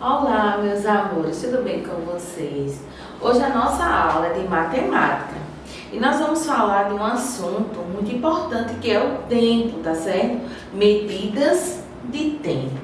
Olá, meus amores, tudo bem com vocês? Hoje a nossa aula é de matemática e nós vamos falar de um assunto muito importante que é o tempo, tá certo? Medidas de tempo.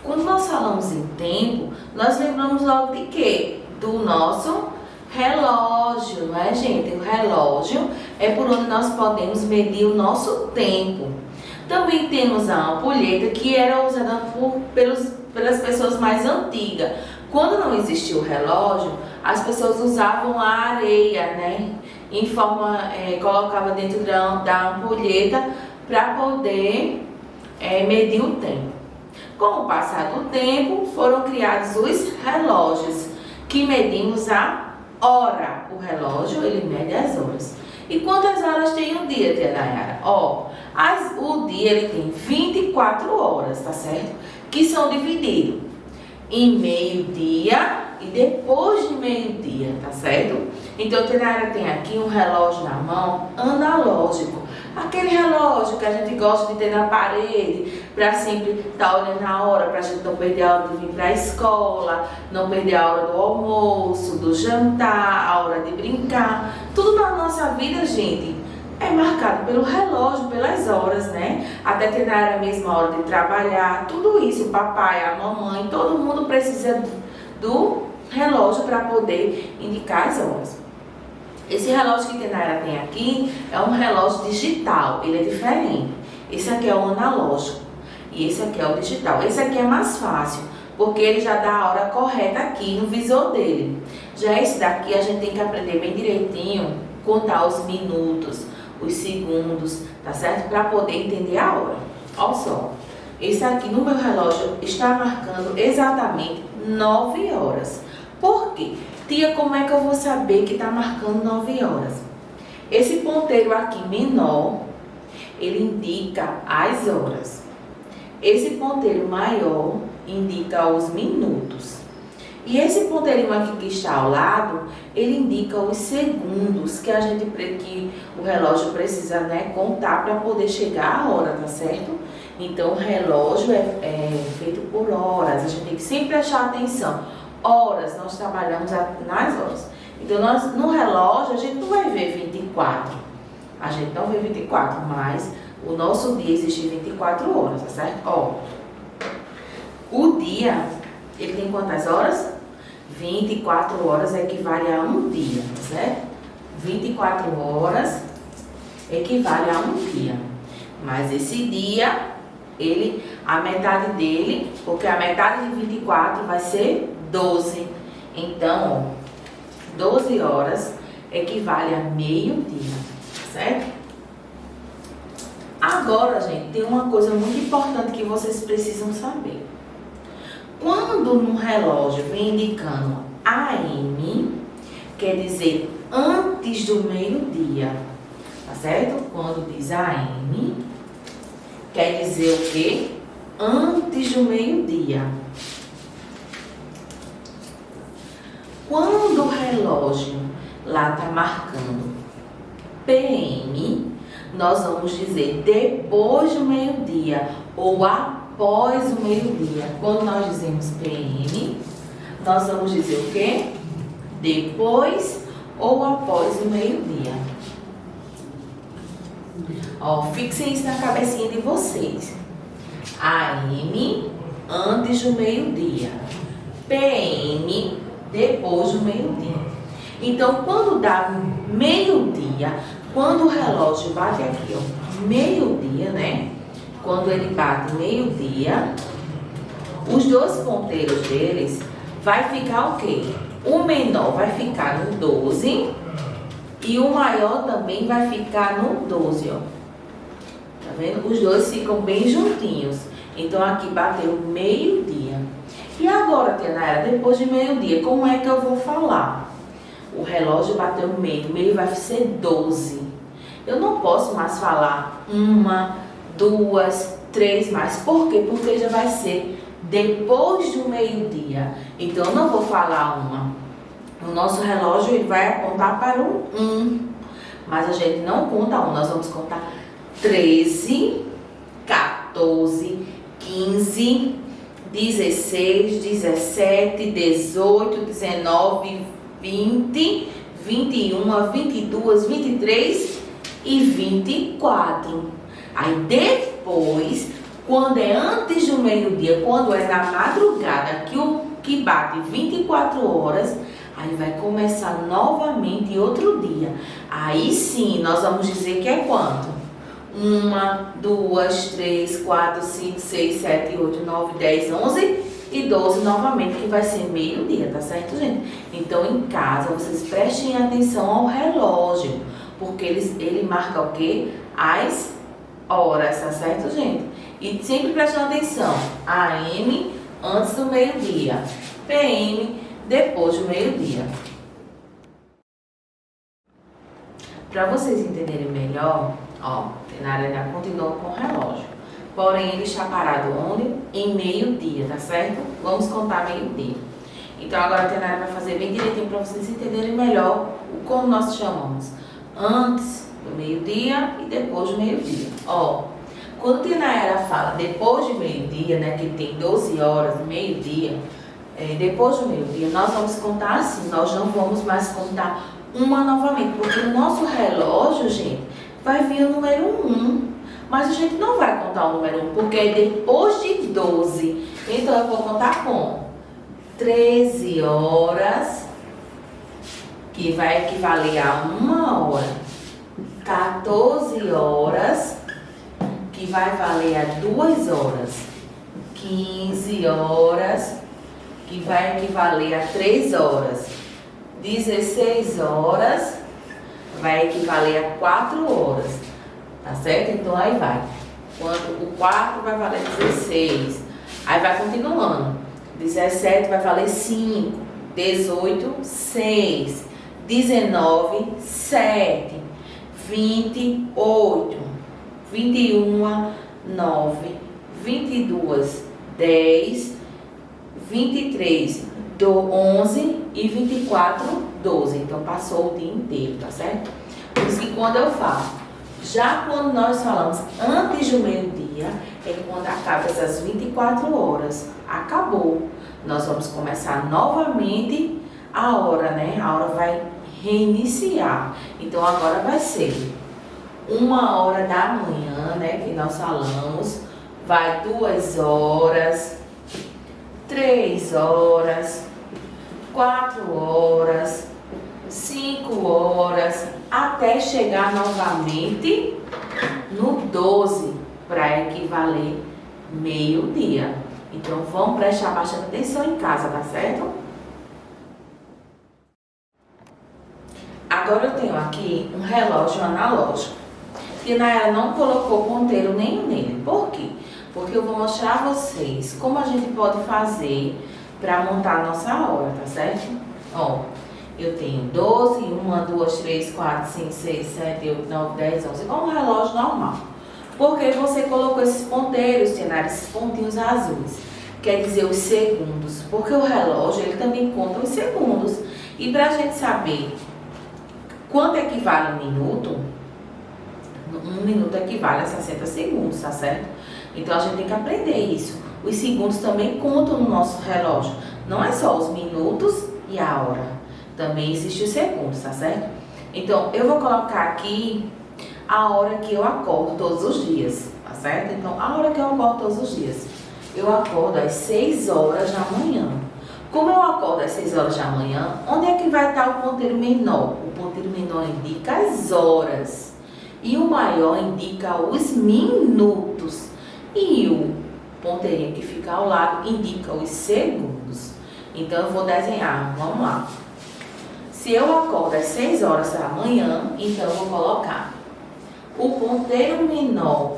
Quando nós falamos em tempo, nós lembramos logo de quê? Do nosso relógio, não é, gente? O relógio é por onde nós podemos medir o nosso tempo. Também temos a ampulheta, que era usada pelas pessoas mais antigas. Quando não existia o relógio, as pessoas usavam a areia, né? Colocava dentro da ampulheta para poder medir o tempo. Com o passar do tempo, foram criados os relógios, que medimos a hora. O relógio, ele mede as horas. E quantas horas tem um dia, tia Nayara? O dia ele tem 24 horas, tá certo? Que são divididos em meio-dia e depois de meio-dia, tá certo? Então, tia Nayara tem aqui um relógio na mão analógico. Aquele relógio que a gente gosta de ter na parede, para sempre estar olhando a hora, para a gente não perder a hora de vir para a escola, não perder a hora do almoço, do jantar, a hora de brincar. Tudo na nossa vida, gente, é marcado pelo relógio, pelas horas, né? Até ter na mesma hora de trabalhar, tudo isso, o papai, a mamãe, todo mundo precisa do relógio para poder indicar as horas. Esse relógio que a Nayara tem aqui é um relógio digital, ele é diferente. Esse aqui é o analógico e esse aqui é o digital. Esse aqui é mais fácil, porque ele já dá a hora correta aqui no visor dele. Já esse daqui a gente tem que aprender bem direitinho, contar os minutos, os segundos, tá certo? Para poder entender a hora. Olha só, esse aqui no meu relógio está marcando exatamente 9 horas. Por quê? Tia, como é que eu vou saber que está marcando 9 horas? Esse ponteiro aqui menor, ele indica as horas. Esse ponteiro maior indica os minutos. E esse ponteirinho aqui que está ao lado, ele indica os segundos que o relógio precisa, né, contar para poder chegar à hora, tá certo? Então, o relógio é feito por horas, a gente tem que sempre prestar atenção. Horas, nós trabalhamos nas horas. Então, no relógio, a gente não vai ver 24. A gente não vê 24, mas o nosso dia existe 24 horas, tá certo? Ó, o dia, ele tem quantas horas? 24 horas equivale a um dia, tá certo? 24 horas equivale a um dia. Mas esse dia, a metade dele, porque a metade de 24 vai ser 12. Então, ó, 12 horas equivale a meio-dia, certo? Agora, gente, tem uma coisa muito importante que vocês precisam saber. Quando no relógio vem indicando AM, quer dizer antes do meio-dia, tá certo? Quando diz AM, quer dizer o quê? Antes do meio-dia. Quando o relógio lá está marcando PM, nós vamos dizer depois do meio-dia ou após o meio-dia. Quando nós dizemos PM, nós vamos dizer o quê? Depois ou após o meio-dia. Ó, fixem isso na cabecinha de vocês. AM, antes do meio-dia. PM, depois do meio-dia. Então, quando dá meio-dia, quando o relógio bate aqui, ó, meio-dia, né? Quando ele bate meio-dia, os dois ponteiros deles vai ficar o quê? O menor vai ficar no 12 e o maior também vai ficar no 12, ó. Tá vendo? Os dois ficam bem juntinhos. Então, aqui bateu meio-dia. E agora, tia Nayara, depois de meio-dia, como é que eu vou falar? O relógio bateu meio vai ser 12. Eu não posso mais falar 1, 2, 3 mais. Por quê? Porque já vai ser depois do meio-dia. Então, eu não vou falar 1. O nosso relógio ele vai apontar para o 1. Mas a gente não conta 1, nós vamos contar 13, 14, 15, 16, 17, 18, 19, 20, 21, 22, 23 e 24. Aí depois, quando é antes do meio-dia, quando é na madrugada, que bate 24 horas, aí vai começar novamente outro dia. Aí sim, nós vamos dizer que é quanto? 1, 2, 3, 4, 5, 6, 7, 8, 9, 10, 11 e 12 novamente, que vai ser meio-dia, tá certo, gente? Então, em casa, vocês prestem atenção ao relógio, porque ele marca o quê? As horas, tá certo, gente? E sempre prestando atenção, AM antes do meio-dia, PM depois do meio-dia. Para vocês entenderem melhor, ó, Tenara ainda continua com o relógio. Porém, ele está parado onde? Em meio-dia, tá certo? Vamos contar meio-dia. Então, agora a Tenara vai fazer bem direitinho para vocês entenderem melhor como nós chamamos. Antes do meio-dia e depois do meio-dia. Ó, quando a Tenara fala depois do meio-dia, né, que tem 12 horas, meio-dia, depois do meio-dia, nós vamos contar assim, nós não vamos mais contar uma novamente, porque o nosso relógio, gente, vai vir o número 1, mas a gente não vai contar o número 1, porque é depois de 12, então eu vou contar com 13 horas, que vai equivaler a 1 hora, 14 horas, que vai valer a 2 horas, 15 horas, que vai equivaler a 3 horas, 16 horas, vai equivaler a 4 horas, tá certo? Então aí vai, quando o 4 vai valer 16, aí vai continuando, 17 vai valer 5, 18, 6, 19, 7, 20, 8, 21, 9, 22, 10, 23, 11 e 24, 12. Então, passou o dia inteiro, tá certo? Por isso que quando eu falo, já quando nós falamos antes do meio-dia, é quando acaba essas 24 horas. Acabou. Nós vamos começar novamente a hora, né? A hora vai reiniciar. Então, agora vai ser 1 hora da manhã, né? Que nós falamos. Vai 2 horas, 3 horas, 4 horas, 5 horas, até chegar novamente no 12, para equivaler meio-dia. Então, vamos prestar bastante atenção em casa, tá certo? Agora eu tenho aqui um relógio analógico. E Nayara não colocou ponteiro nenhum nele. Por quê? Porque eu vou mostrar a vocês como a gente pode fazer para montar a nossa hora, tá certo? Ó, eu tenho 12, 1, 2, 3, 4, 5, 6, 7, 8, 9, 10, 11, como um relógio normal. Porque você colocou esses ponteiros, Tenara, esses pontinhos azuis, quer dizer os segundos, porque o relógio ele também conta os segundos. E para a gente saber quanto equivale um minuto equivale a 60 segundos, tá certo? Então a gente tem que aprender isso. Os segundos também contam no nosso relógio. Não é só os minutos e a hora. Também existem os segundos, tá certo? Então eu vou colocar aqui a hora que eu acordo todos os dias, tá certo? Então a hora que eu acordo todos os dias. Eu acordo às 6 horas da manhã. Como eu acordo às 6 horas da manhã, onde é que vai estar o ponteiro menor? O ponteiro menor indica as horas. E o maior indica os minutos. E o ponteirinho que fica ao lado indica os segundos. Então, eu vou desenhar. Vamos lá. Se eu acordo às 6 horas da manhã, então eu vou colocar o ponteiro menor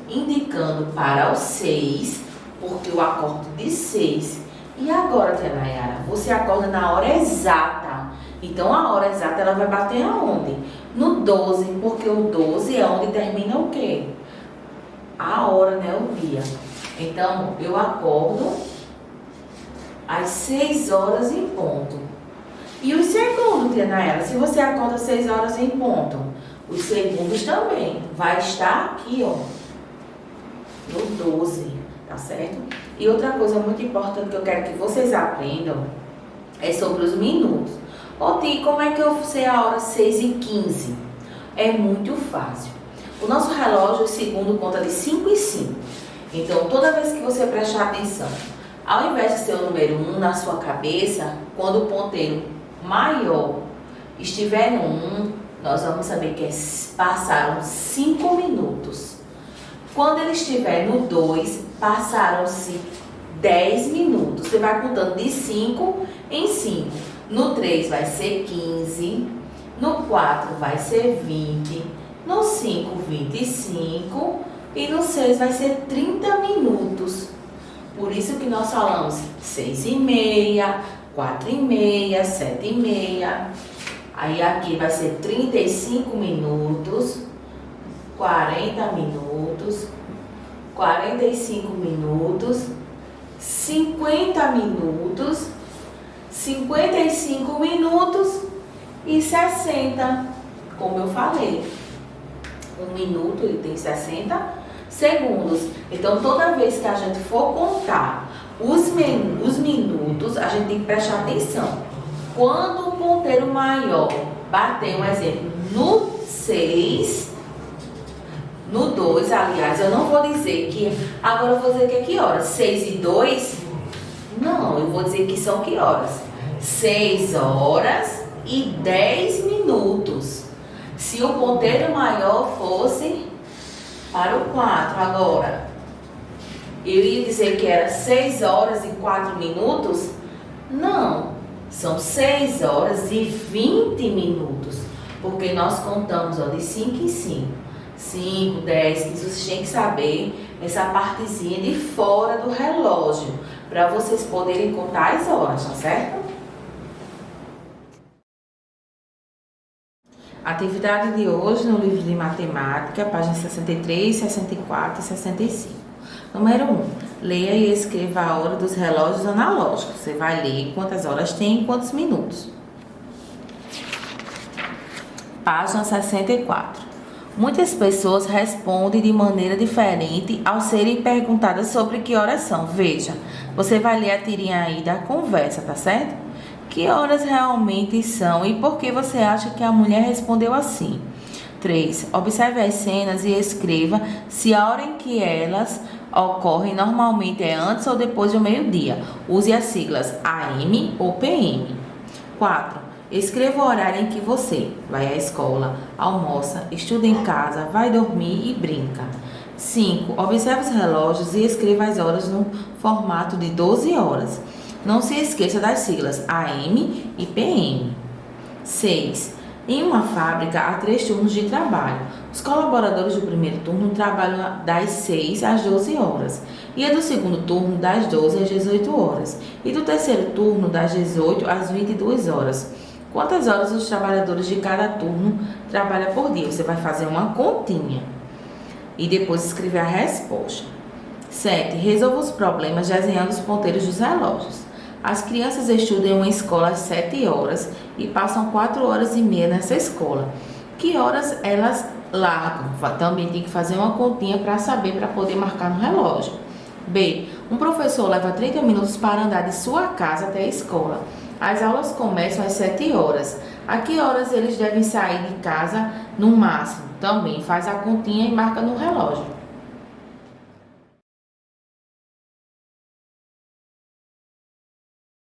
indicando para os 6, porque eu acordo de 6. E agora, Tia Nayara, você acorda na hora exata. Então, a hora exata ela vai bater aonde? No 12, porque o 12 é onde termina o quê? A hora, né? O dia. Então, eu acordo às 6 horas em ponto. E os segundos, Tia Nayara, se você acorda às 6 horas em ponto, os segundos também vai estar aqui, ó, no 12, tá certo? E outra coisa muito importante que eu quero que vocês aprendam é sobre os minutos. Ô Ti, como é que eu sei a hora 6h15? É muito fácil. O nosso relógio, segundo, conta de 5 e 5. Então, toda vez que você prestar atenção, ao invés de ser o número 1 na sua cabeça, quando o ponteiro maior estiver no 1, nós vamos saber que passaram 5 minutos. Quando ele estiver no 2, passaram-se 10 minutos. Você vai contando de 5 em 5. No 3 vai ser 15. No 4 vai ser 20. No 5, 25. E no 6 vai ser 30 minutos. Por isso que nós falamos 6h30, 4h30, 7h30. Aí aqui vai ser 35 minutos, 40 minutos, 45 minutos, 50 minutos, 55 minutos e 60. Como eu falei, 1 minuto ele tem 60 segundos. Então, toda vez que a gente for contar os minutos, a gente tem que prestar atenção. Quando o ponteiro maior bater, um exemplo, no 6, no 2, aliás, eu não vou dizer que, agora eu vou dizer que é que horas? 6h02? Não, eu vou dizer que são que horas? 6h10. Se o ponteiro maior fosse para o 4 agora, eu ia dizer que era 6h04? Não, são 6h20, porque nós contamos de 5 em 5. 5, 10, 15, vocês têm que saber essa partezinha de fora do relógio, para vocês poderem contar as horas, tá certo? Atividade de hoje no livro de matemática, páginas 63, 64 e 65. Número 1. Leia e escreva a hora dos relógios analógicos. Você vai ler quantas horas tem e quantos minutos. Página 64. Muitas pessoas respondem de maneira diferente ao serem perguntadas sobre que horas são. Veja, você vai ler a tirinha aí da conversa, tá certo? Que horas realmente são e por que você acha que a mulher respondeu assim? 3. Observe as cenas e escreva se a hora em que elas ocorrem normalmente é antes ou depois do meio-dia. Use as siglas AM ou PM. 4. Escreva o horário em que você vai à escola, almoça, estuda em casa, vai dormir e brinca. 5. Observe os relógios e escreva as horas no formato de 12 horas. Não se esqueça das siglas AM e PM. 6. Em uma fábrica, há 3 turnos de trabalho. Os colaboradores do primeiro turno trabalham das 6 às 12 horas. E a do segundo turno, das 12 às 18 horas. E do terceiro turno, das 18 às 22 horas. Quantas horas os trabalhadores de cada turno trabalham por dia? Você vai fazer uma continha. E depois escrever a resposta. 7. Resolva os problemas desenhando os ponteiros dos relógios. As crianças estudam em uma escola às 7 horas e passam 4 horas e meia nessa escola. Que horas elas largam? Também tem que fazer uma continha para saber, para poder marcar no relógio. B. Um professor leva 30 minutos para andar de sua casa até a escola. As aulas começam às 7 horas. A que horas eles devem sair de casa no máximo? Também faz a continha e marca no relógio.